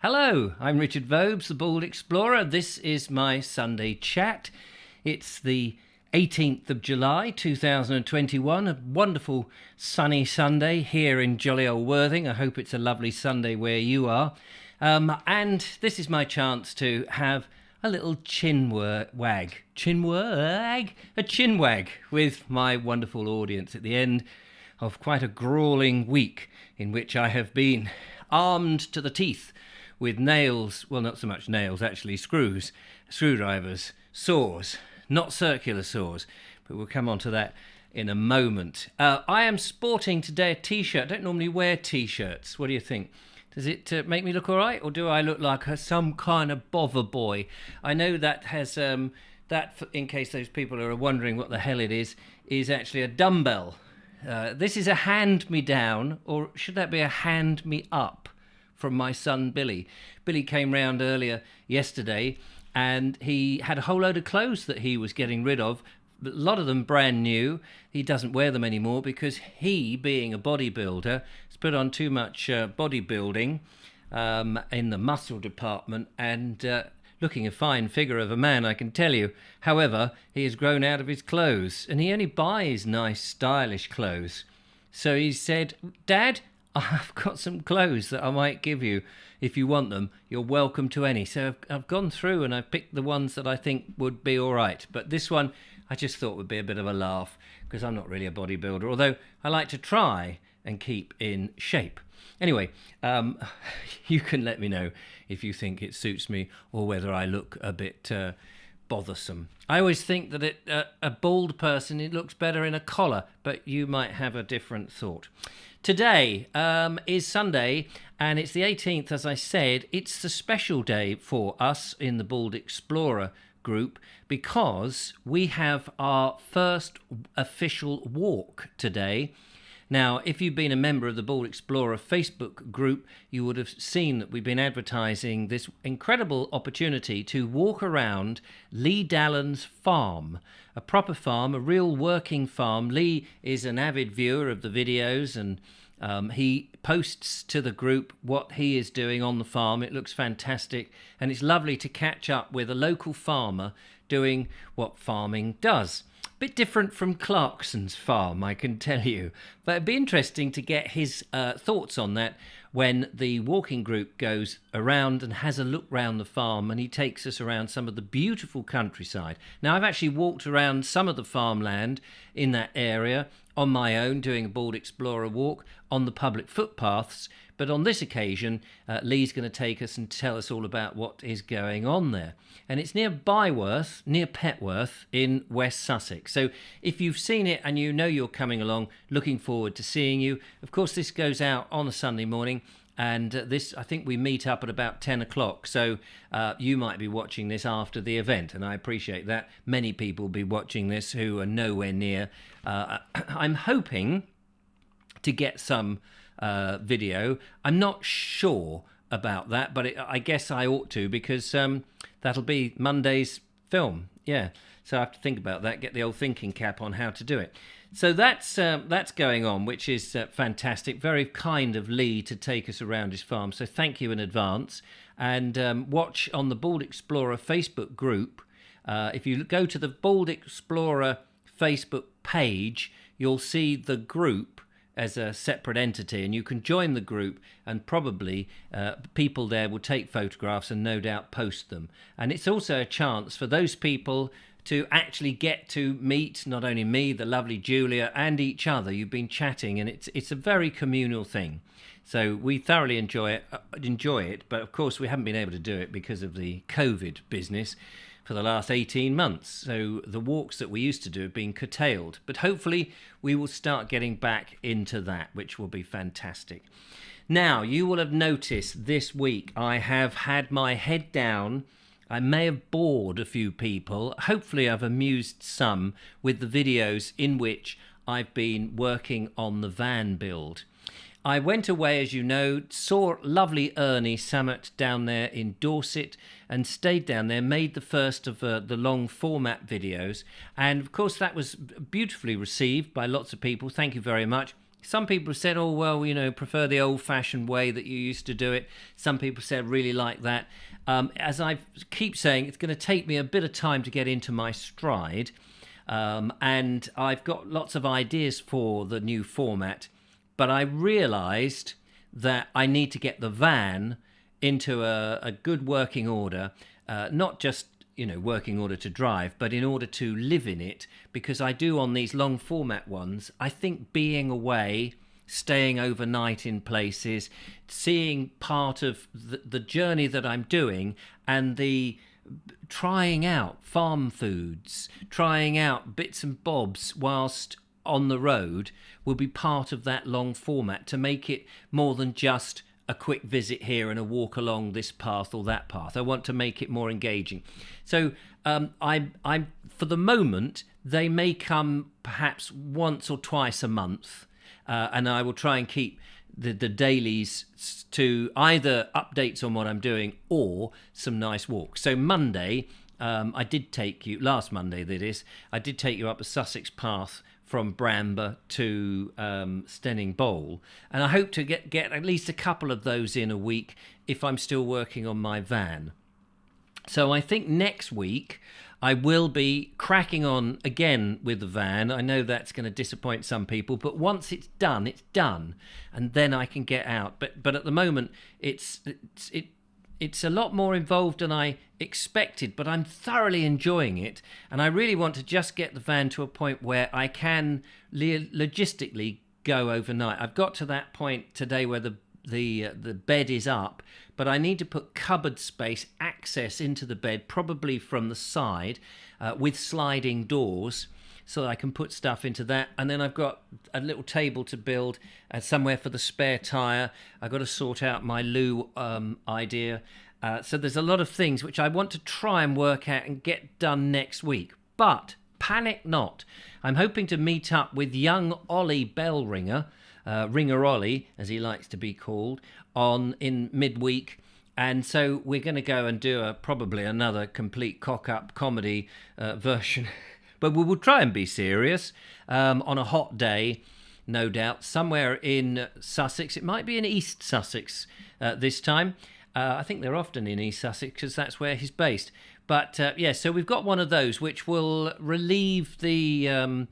Hello, I'm Richard Vobes, the Bald Explorer. This is my Sunday chat. It's the 18th of July 2021, a wonderful sunny Sunday here in jolly old Worthing. I hope it's a lovely Sunday where you are. And this is my chance to have a little chin wag with my wonderful audience at the end of quite a grueling week in which I have been armed to the teeth with nails, well, not so much nails, actually screwdrivers, saws, not circular saws, but we'll come on to that in a moment. I am sporting today a t-shirt. I don't normally wear t-shirts. What do you think? Does it make me look all right, or do I look like some kind of bother boy? I know that has, in case those people are wondering what the hell it is actually a dumbbell. This is a hand-me-down, or should that be a hand-me-up? From my son Billy. Billy came round earlier yesterday and he had a whole load of clothes that he was getting rid of. A lot of them brand new. He doesn't wear them anymore because he, being a bodybuilder, has put on too much bodybuilding in the muscle department and looking a fine figure of a man, I can tell you. However, he has grown out of his clothes and he only buys nice, stylish clothes. So he said, "Dad, I've got some clothes that I might give you if you want them. You're welcome to any." So I've gone through and I've picked the ones that I think would be all right. But this one I just thought would be a bit of a laugh because I'm not really a bodybuilder, although I like to try and keep in shape. Anyway, you can let me know if you think it suits me or whether I look a bit bothersome. I always think that a bald person, it looks better in a collar, but you might have a different thought. Today is Sunday, and it's the 18th, as I said. It's the special day for us in the Bald Explorer group because we have our first official walk today. Now, if you've been a member of the Bald Explorer Facebook group, you would have seen that we've been advertising this incredible opportunity to walk around Lee Dallen's farm, a proper farm, a real working farm. Lee is an avid viewer of the videos and he posts to the group what he is doing on the farm. It looks fantastic and it's lovely to catch up with a local farmer doing what farming does. Bit different from Clarkson's farm, I can tell you. But it'd be interesting to get his thoughts on that when the walking group goes around and has a look round the farm and he takes us around some of the beautiful countryside. Now, I've actually walked around some of the farmland in that area on my own, doing a Bald Explorer walk on the public footpaths. But on this occasion, Lee's going to take us and tell us all about what is going on there. And it's near Byworth, near Petworth in West Sussex. So if you've seen it and you know you're coming along, looking forward to seeing you. Of course, this goes out on a Sunday morning. And I think we meet up at about 10 o'clock. So you might be watching this after the event. And I appreciate that. Many people will be watching this who are nowhere near. I'm hoping to get some video. I'm not sure about that, but I guess I ought to because that'll be Monday's film. Yeah, so I have to think about that, get the old thinking cap on how to do it. So that's going on, which is fantastic. Very kind of Lee to take us around his farm. So thank you in advance. And watch on the Bald Explorer Facebook group. If you go to the Bald Explorer Facebook page, you'll see the group as a separate entity, and you can join the group and probably people there will take photographs and no doubt post them. And it's also a chance for those people to actually get to meet not only me, the lovely Julia, and each other. You've been chatting, and it's a very communal thing. So we thoroughly enjoy it, but of course we haven't been able to do it because of the COVID business for the last 18 months. So the walks that we used to do have been curtailed. But hopefully we will start getting back into that, which will be fantastic. Now, you will have noticed this week I have had my head down. I may have bored a few people. Hopefully I've amused some with the videos in which I've been working on the van build. I went away, as you know, saw lovely Ernie Sammet down there in Dorset and stayed down there, made the first of the long format videos. And of course, that was beautifully received by lots of people. Thank you very much. Some people said, oh, well, prefer the old-fashioned way that you used to do it. Some people said, really like that. As I keep saying, it's going to take me a bit of time to get into my stride. And I've got lots of ideas for the new format. But I realised that I need to get the van into a good working order, not just working order to drive, but in order to live in it, because I do on these long format ones, I think being away, staying overnight in places, seeing part of the journey that I'm doing, and the trying out farm foods, trying out bits and bobs whilst on the road will be part of that long format to make it more than just a quick visit here and a walk along this path or that path. I want to make it more engaging. So I'm for the moment, they may come perhaps once or twice a month, and I will try and keep the dailies to either updates on what I'm doing or some nice walks. So Monday, I did take you, last Monday that is, I did take you up a Sussex path from Bramber to Stenning Bowl, and I hope to get at least a couple of those in a week if I'm still working on my van. So I think next week I will be cracking on again with the van. I know that's going to disappoint some people, but once it's done, and then I can get out. But at the moment, it's a lot more involved than I expected, but I'm thoroughly enjoying it, and I really want to just get the van to a point where I can logistically go overnight. I've got to that point today where the bed is up, but I need to put cupboard space access into the bed, probably from the side, with sliding doors, so that I can put stuff into that. And then I've got a little table to build, somewhere for the spare tyre. I've got to sort out my loo idea. So there's a lot of things which I want to try and work out and get done next week. But panic not. I'm hoping to meet up with young Ollie Bellringer, Ringer Ollie, as he likes to be called, in midweek. And so we're going to go and do probably another complete cock-up comedy version. But we will try and be serious on a hot day, no doubt, somewhere in Sussex. It might be in East Sussex this time. I think they're often in East Sussex because that's where he's based. But so we've got one of those which will relieve the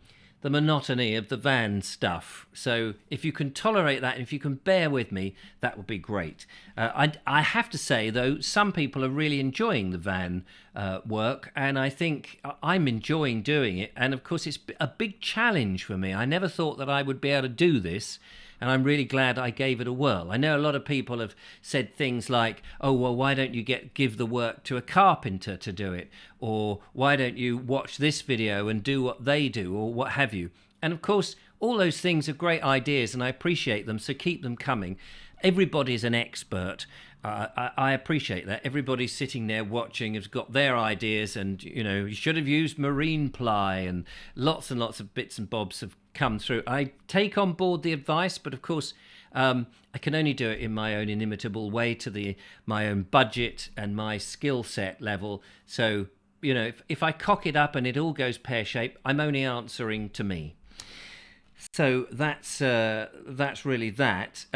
monotony of the van stuff. So if you can tolerate that, and if you can bear with me, that would be great. I have to say, though, some people are really enjoying the van work, and I think I'm enjoying doing it. And of course, it's a big challenge for me. I never thought that I would be able to do this, and I'm really glad I gave it a whirl. I know a lot of people have said things like, oh, well, why don't you give the work to a carpenter to do it? Or why don't you watch this video and do what they do, or what have you? And of course, all those things are great ideas, and I appreciate them, so keep them coming. Everybody's an expert. I appreciate that. Everybody's sitting there watching, has got their ideas, and, you should have used marine ply, and lots of bits and bobs have come through. I take on board the advice, but of course, I can only do it in my own inimitable way, to my own budget and my skill set level. So, if I cock it up and it all goes pear-shaped, I'm only answering to me. So that's really that.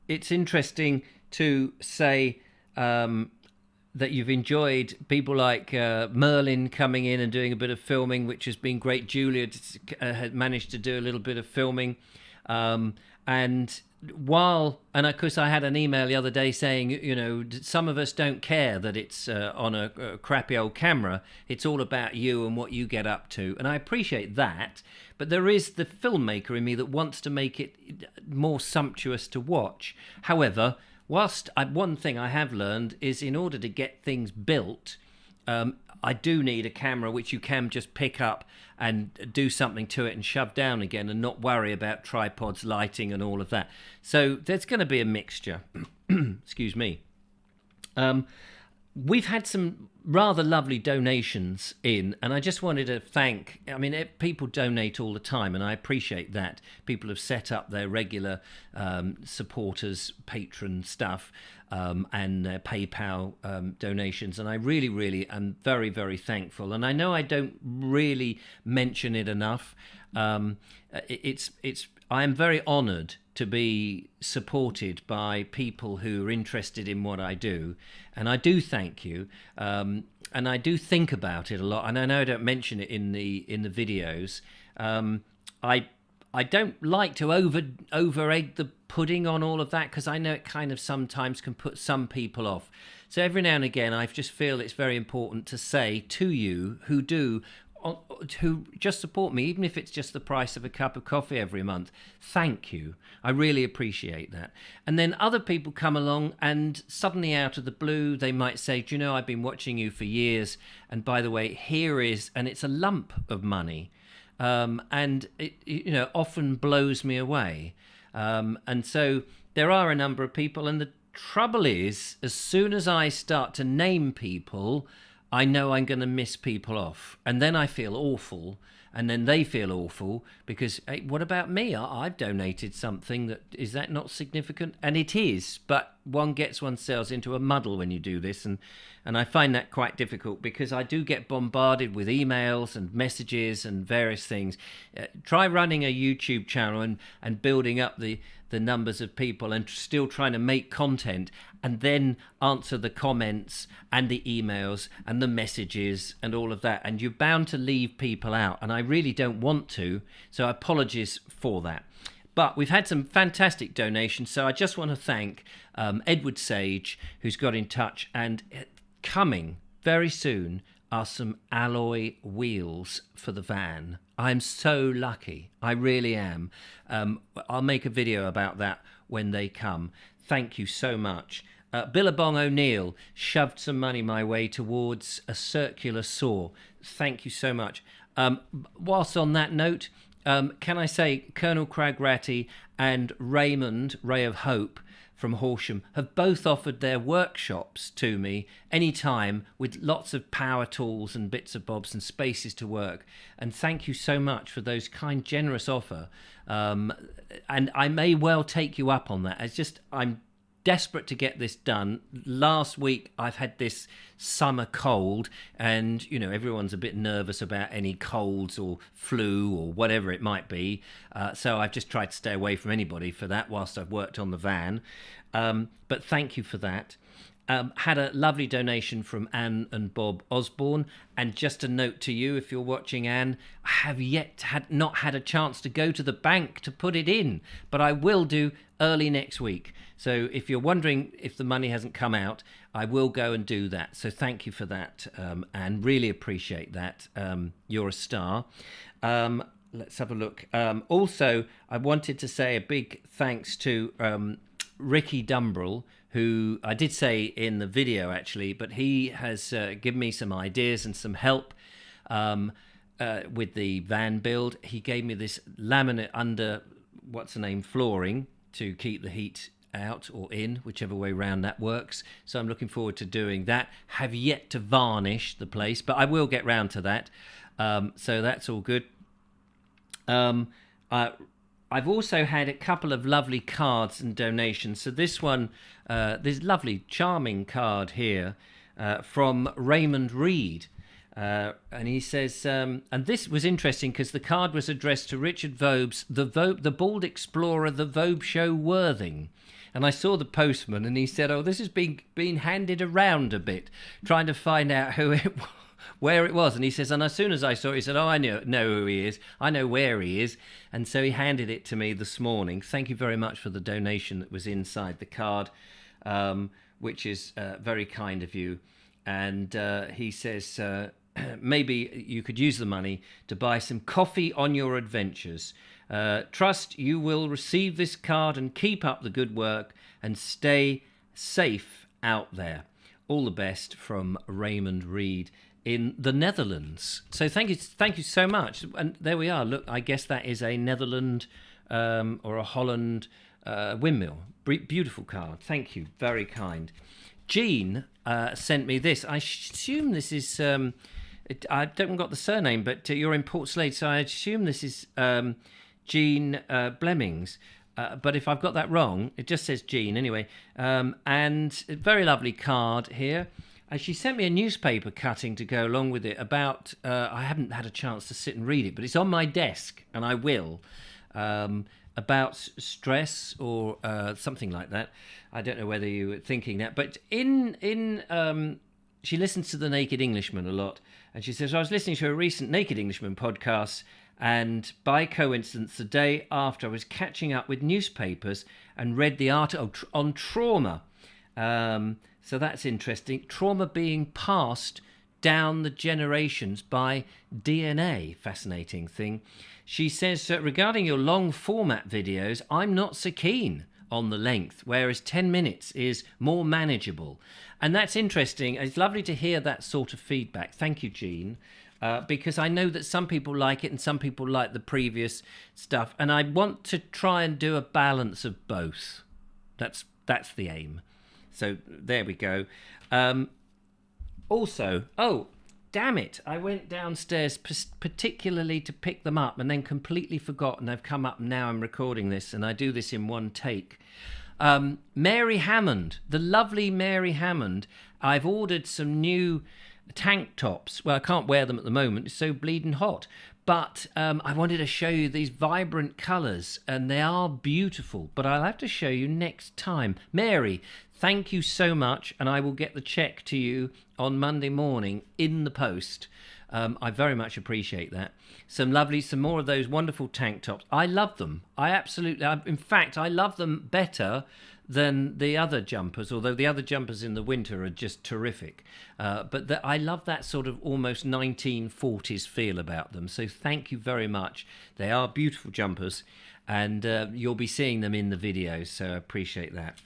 It's interesting to say that you've enjoyed people like Merlin coming in and doing a bit of filming, which has been great. Julia had managed to do a little bit of filming. And of course I had an email the other day saying, some of us don't care that it's on a crappy old camera. It's all about you and what you get up to. And I appreciate that. But there is the filmmaker in me that wants to make it more sumptuous to watch. However, one thing I have learned is, in order to get things built, I do need a camera which you can just pick up and do something to it and shove down again, and not worry about tripods, lighting and all of that. So there's going to be a mixture. Excuse me. We've had some rather lovely donations in, and I just wanted to thank. I mean, people donate all the time, and I appreciate that. People have set up their regular supporters, patron stuff, and their PayPal donations, and I really, really am very, very thankful. And I know I don't really mention it enough. It's I am very honoured to be supported by people who are interested in what I do, and I do thank you. And I do think about it a lot, and I know I don't mention it in the videos. I don't like to over egg the pudding on all of that, because I know it kind of sometimes can put some people off. So every now and again, I just feel it's very important to say to you who just support me, even if it's just the price of a cup of coffee every month, thank you. I really appreciate that. And then other people come along, and suddenly out of the blue, they might say, do you know, I've been watching you for years, and by the way, here is, and it's a lump of money. And it, often blows me away. And so there are a number of people, and the trouble is, as soon as I start to name people, I know I'm going to miss people off, and then I feel awful, and then they feel awful because, hey, what about me? I've donated something. Is that not significant? And it is, but one gets oneself into a muddle when you do this, and I find that quite difficult, because I do get bombarded with emails and messages and various things. Try running a YouTube channel and building up the numbers of people and still trying to make content, and then answer the comments and the emails and the messages and all of that, and you're bound to leave people out, and I really don't want to, so apologies for that. But we've had some fantastic donations, so I just want to thank Edward Sage, who's got in touch, and coming very soon are some alloy wheels for the van. I'm so lucky. I really am. I'll make a video about that when they come. Thank you so much. Billabong O'Neill shoved some money my way towards a circular saw. Thank you so much. Whilst on that note, can I say Colonel Cragratty and Raymond, Ray of Hope, from Horsham, have both offered their workshops to me anytime, with lots of power tools and bits of bobs and spaces to work. And thank you so much for those kind, generous offer. And I may well take you up on that. I'm desperate to get this done. Last week I've had this summer cold, and everyone's a bit nervous about any colds or flu or whatever it might be, so I've just tried to stay away from anybody for that whilst I've worked on the van, but thank you for that. Had a lovely donation from Anne and Bob Osborne, and just a note to you, if you're watching, Anne, I have not had a chance to go to the bank to put it in, but I will do early next week. So if you're wondering if the money hasn't come out, I will go and do that. So thank you for that, Anne. Really appreciate that. You're a star. Let's have a look. Also, I wanted to say a big thanks to Ricky Dumbrell, who I did say in the video actually, but he has given me some ideas and some help with the van build. He gave me this laminate under flooring to keep the heat out or in, whichever way round that works. So I'm looking forward to doing that. Have yet to varnish the place, but I will get round to that. So that's all good. I've also had a couple of lovely cards and donations. So this one, this lovely, charming card here from Raymond Reed. And he says, and this was interesting because the card was addressed to Richard Vobes, the bald explorer, the Vobe show Worthing. And I saw the postman, and he said, oh, this has been handed around a bit, trying to find out where it was. And he says, and as soon as I saw it, he said, oh, I know who he is. I know where he is. And so he handed it to me this morning. Thank you very much for the donation that was inside the card, which is very kind of you. And he says, maybe you could use the money to buy some coffee on your adventures. Trust you will receive this card and keep up the good work and stay safe out there. All the best from Raymond Reed in the Netherlands. So thank you so much. And there we are. Look, I guess that is a Netherland or a Holland windmill. Beautiful card. Thank you. Very kind. Jean sent me this. I assume this is. I don't got the surname, but you're in Port Slade, so I assume this is Jean Blemmings. But if I've got that wrong, it just says Jean anyway. And a very lovely card here. She sent me a newspaper cutting to go along with it about. I haven't had a chance to sit and read it, but it's on my desk, and I will. About stress or something like that. I don't know whether you were thinking that, but she listens to The Naked Englishman a lot, and she says, I was listening to a recent Naked Englishman podcast, and by coincidence, the day after, I was catching up with newspapers and read the article on trauma. So that's interesting. Trauma being passed down the generations by DNA. Fascinating thing. She says, regarding your long format videos, I'm not so keen on the length, whereas 10 minutes is more manageable. And that's interesting. It's lovely to hear that sort of feedback. Thank you, Jean. Because I know that some people like it and some people like the previous stuff. And I want to try and do a balance of both. That's the aim. So there we go. Also, damn it, I went downstairs particularly to pick them up and then completely forgot, and I've come up and now I'm recording this, and I do this in one take. Mary Hammond, the lovely Mary Hammond, I've ordered some new tank tops. Well, I can't wear them at the moment, it's so bleeding hot. But I wanted to show you these vibrant colours, and they are beautiful, but I'll have to show you next time. Mary, thank you so much, and I will get the cheque to you on Monday morning in the post. I very much appreciate that. Some more of those wonderful tank tops. I love them. In fact, I love them better than the other jumpers, although the other jumpers in the winter are just terrific. But I love that sort of almost 1940s feel about them. So thank you very much. They are beautiful jumpers, and you'll be seeing them in the videos, so I appreciate that.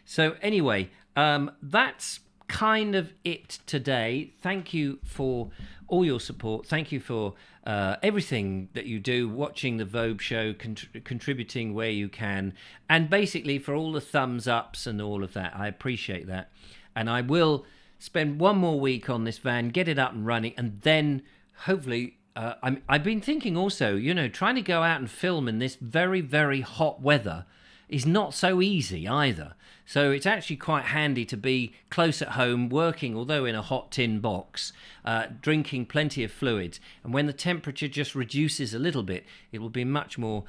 So anyway, that's kind of it today. Thank you for all your support. Thank you for everything that you do, watching the Vobes show, contributing where you can, and basically for all the thumbs ups and all of that. I appreciate that. And I will spend one more week on this van, get it up and running, and then hopefully I've been thinking also, trying to go out and film in this very, very hot weather is not so easy either. So it's actually quite handy to be close at home, working, although in a hot tin box, drinking plenty of fluids. And when the temperature just reduces a little bit, it will be much more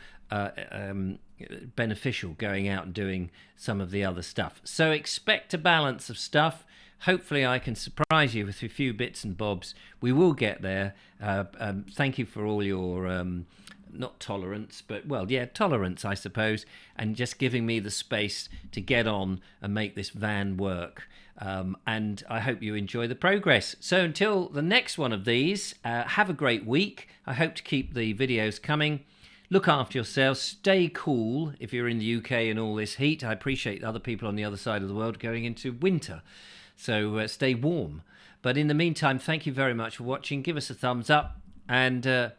beneficial going out and doing some of the other stuff. So expect a balance of stuff. Hopefully I can surprise you with a few bits and bobs. We will get there. Thank you for all your... not tolerance, but, tolerance, I suppose, and just giving me the space to get on and make this van work. And I hope you enjoy the progress. So until the next one of these, have a great week. I hope to keep the videos coming. Look after yourselves. Stay cool if you're in the UK in all this heat. I appreciate other people on the other side of the world going into winter. So stay warm. But in the meantime, thank you very much for watching. Give us a thumbs up, and...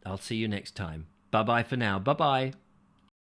I'll see you next time. Bye-bye for now. Bye-bye.